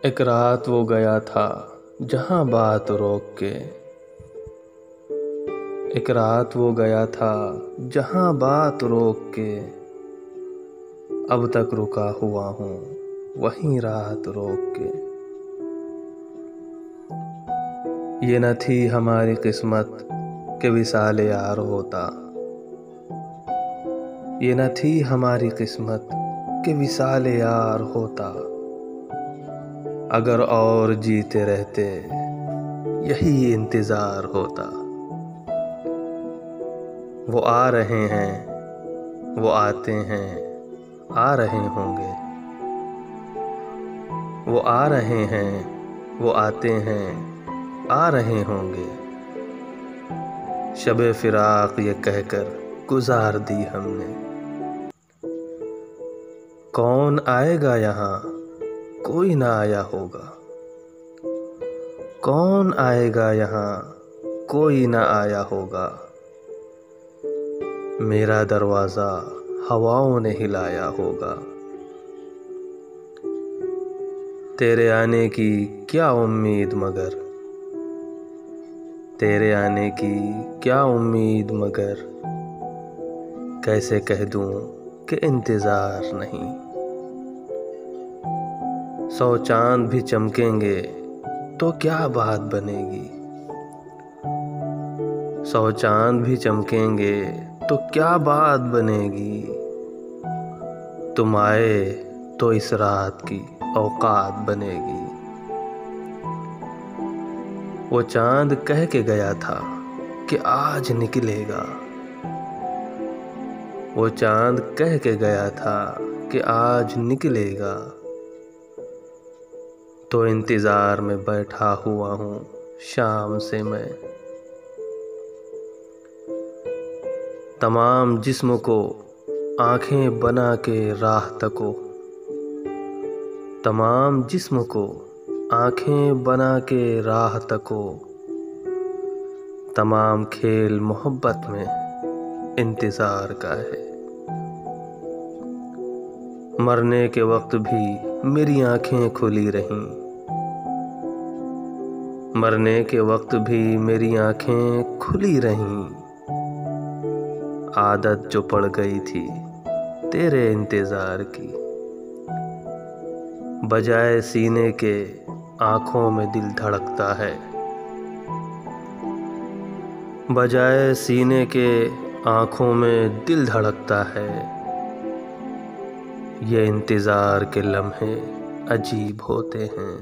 एक रात वो गया था जहाँ बात रोक के। एक रात वो गया था जहाँ बात रोक के। अब तक रुका हुआ हूँ वहीं रात रोक के। ये न थी हमारी किस्मत के विसाल यार होता। ये न थी हमारी किस्मत के विसाल यार होता। अगर और जीते रहते यही इंतज़ार होता। वो आ रहे हैं, वो आते हैं, आ रहे होंगे। वो आ रहे हैं, वो आते हैं, आ रहे होंगे। शबे फिराक ये कहकर गुजार दी हमने। कौन आएगा यहाँ, कोई ना आया होगा। कौन आएगा यहाँ, कोई ना आया होगा। मेरा दरवाज़ा हवाओं ने हिलाया होगा। तेरे आने की क्या उम्मीद मगर, तेरे आने की क्या उम्मीद मगर, कैसे कह दूँ कि इंतज़ार नहीं। 100 चांद भी चमकेंगे तो क्या बात बनेगी। 100 चांद भी चमकेंगे तो क्या बात बनेगी। तुम आए तो इस रात की औकात बनेगी। वो चांद कह के गया था कि आज निकलेगा। वो चांद कह के गया था कि आज निकलेगा। तो इंतज़ार में बैठा हुआ हूँ शाम से मैं। तमाम जिस्म को आँखें बना के राह तको। तमाम जिस्म को आँखें बना के राह तको। तमाम खेल मोहब्बत में इंतज़ार का है। मरने के वक्त भी मेरी आँखें खुली रहीं। मरने के वक्त भी मेरी आँखें खुली रहीं। आदत जो पड़ गई थी तेरे इंतज़ार की। बजाए सीने के आँखों में दिल धड़कता है। बजाए सीने के आँखों में दिल धड़कता है। ये इंतज़ार के लम्हे अजीब होते हैं।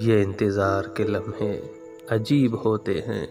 ये इंतज़ार के लम्हे अजीब होते हैं।